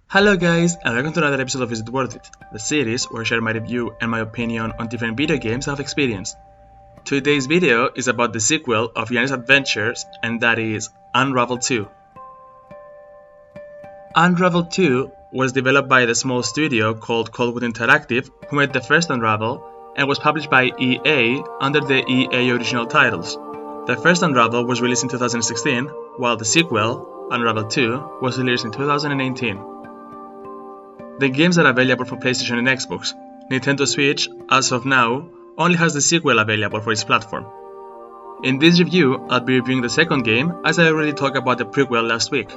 Hello guys, and welcome to another episode of Is It Worth It, the series where I share my review and my opinion on different video games I've experienced. Today's video is about the sequel of Yanni's Adventures, and that is Unravel 2. Unravel 2 was developed by the small studio called Coldwood Interactive, who made the first Unravel, and was published by EA under the EA original titles. The first Unravel was released in 2016, while the sequel, Unravel 2, was released in 2018. The games are available for PlayStation and Xbox. Nintendo Switch, as of now, only has the sequel available for its platform. In this review, I'll be reviewing the second game, as I already talked about the prequel last week.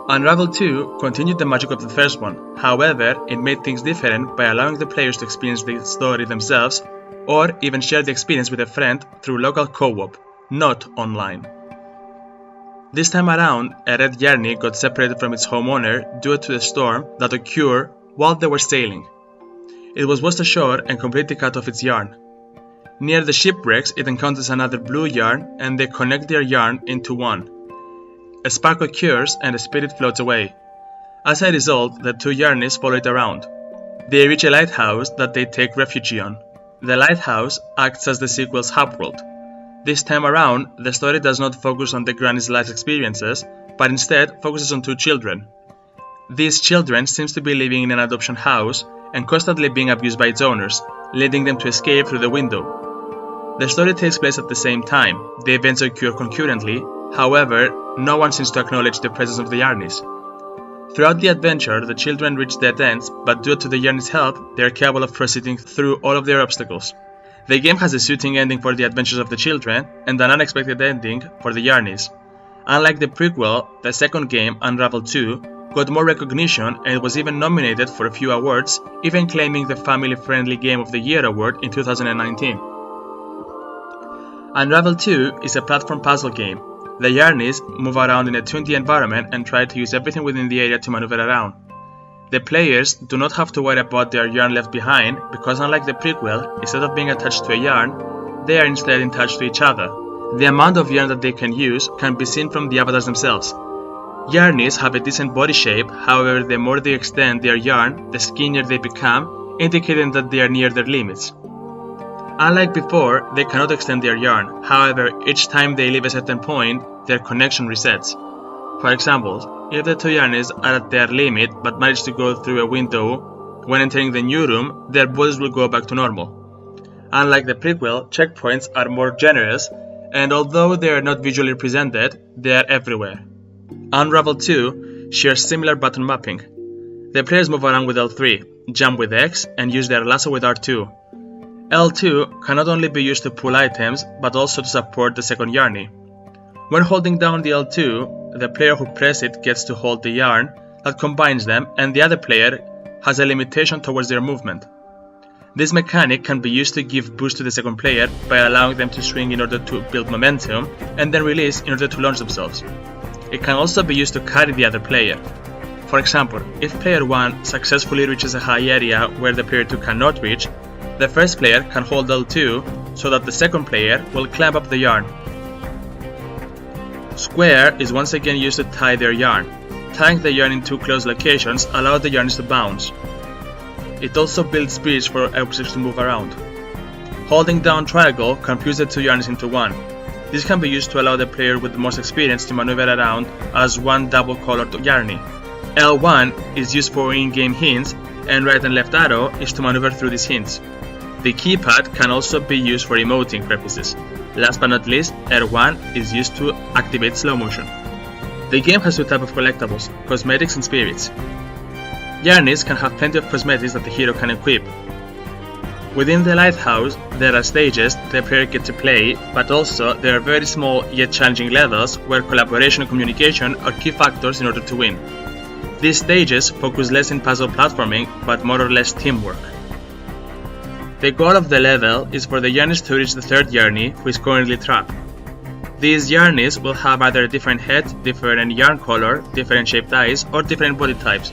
Unravel 2 continued the magic of the first one, however, it made things different by allowing the players to experience the story themselves, or even share the experience with a friend through local co-op, not online. This time around, a red Yarny got separated from its homeowner due to a storm that occurred while they were sailing. It was washed ashore and completely cut off its yarn. Near the shipwrecks, it encounters another blue yarn and they connect their yarn into one. A spark occurs and the spirit floats away. As a result, the two Yarnies follow it around. They reach a lighthouse that they take refuge on. The lighthouse acts as the sequel's hub world. This time around, the story does not focus on the granny's life experiences, but instead focuses on two children. These children seem to be living in an adoption house and constantly being abused by its owners, leading them to escape through the window. The story takes place at the same time. The events occur concurrently, however, no one seems to acknowledge the presence of the Yarnies. Throughout the adventure, the children reach dead ends, but due to the Yarnies' help, they are capable of proceeding through all of their obstacles. The game has a suiting ending for the adventures of the children and an unexpected ending for the Yarnies. Unlike the prequel, the second game, Unravel 2, got more recognition and it was even nominated for a few awards, even claiming the Family Friendly Game of the Year award in 2019. Unravel 2 is a platform puzzle game. The Yarnies move around in a 2D environment and try to use everything within the area to maneuver around. The players do not have to worry about their yarn left behind because unlike the prequel, instead of being attached to a yarn, they are instead attached to each other. The amount of yarn that they can use can be seen from the avatars themselves. Yarnies have a decent body shape, however the more they extend their yarn, the skinnier they become, indicating that they are near their limits. Unlike before, they cannot extend their yarn, however each time they leave a certain point, their connection resets. For example, if the two Yarnies are at their limit but manage to go through a window when entering the new room, their bodies will go back to normal. Unlike the prequel, checkpoints are more generous, and although they are not visually presented, they are everywhere. Unravel 2 shares similar button mapping. The players move around with L3, jump with X, and use their lasso with R2. L2 can not only be used to pull items, but also to support the second Yarny. When holding down the L2, the player who presses it gets to hold the yarn that combines them, and the other player has a limitation towards their movement. This mechanic can be used to give boost to the second player by allowing them to swing in order to build momentum, and then release in order to launch themselves. It can also be used to carry the other player. For example, if player 1 successfully reaches a high area where the player 2 cannot reach, the first player can hold L2 so that the second player will climb up the yarn. Square is once again used to tie their yarn. Tying the yarn in two close locations allows the yarns to bounce. It also builds bridge for objects to move around. Holding down triangle can fuse the two yarns into one. This can be used to allow the player with the most experience to maneuver around as one double-colored Yarny. L1 is used for in-game hints, and right and left arrow is to maneuver through these hints. The keypad can also be used for emoting purposes. Last but not least, R1 is used to activate slow motion. The game has two types of collectibles, cosmetics and spirits. Yarnies can have plenty of cosmetics that the hero can equip. Within the lighthouse, there are stages the player gets to play, but also there are very small yet challenging levels where collaboration and communication are key factors in order to win. These stages focus less in puzzle platforming, but more or less teamwork. The goal of the level is for the Yarnies to reach the third Yarny, who is currently trapped. These Yarnies will have either a different head, different yarn color, different shaped eyes, or different body types.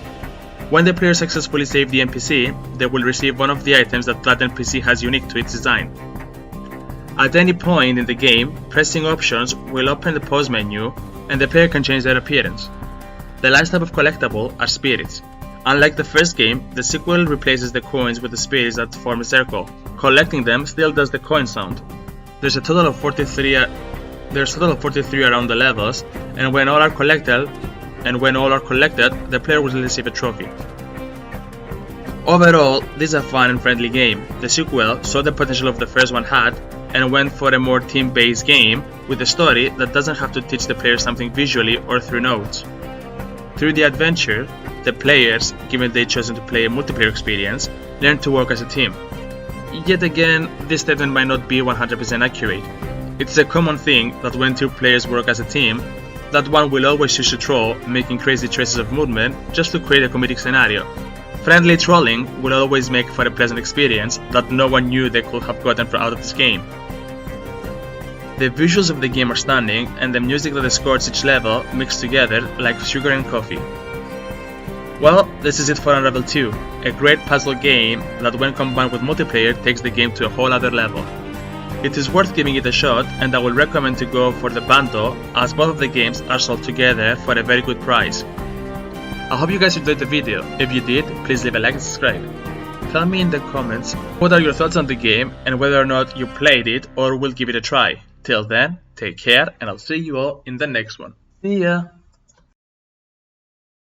When the player successfully saves the NPC, they will receive one of the items that that NPC has unique to its design. At any point in the game, pressing options will open the pause menu, and the player can change their appearance. The last type of collectible are spirits. Unlike the first game, the sequel replaces the coins with the spirits that form a circle. Collecting them still does the coin sound. There's a total of 43 around the levels, and when all are collected, the player will receive a trophy. Overall, this is a fun and friendly game. The sequel saw the potential of the first one had, and went for a more team-based game with a story that doesn't have to teach the player something visually or through notes. Through the adventure, the players, given they've chosen to play a multiplayer experience, learn to work as a team. Yet again, this statement might not be 100% accurate. It's a common thing that when two players work as a team, that one will always choose to troll, making crazy choices of movement just to create a comedic scenario. Friendly trolling will always make for a pleasant experience that no one knew they could have gotten out of this game. The visuals of the game are stunning, and the music that escorts each level mixed together like sugar and coffee. Well, this is it for Unravel 2, a great puzzle game that when combined with multiplayer takes the game to a whole other level. It is worth giving it a shot, and I would recommend to go for the bundle as both of the games are sold together for a very good price. I hope you guys enjoyed the video. If you did, please leave a like and subscribe. Tell me in the comments what are your thoughts on the game and whether or not you played it or will give it a try. Till then, take care and I'll see you all in the next one. See ya!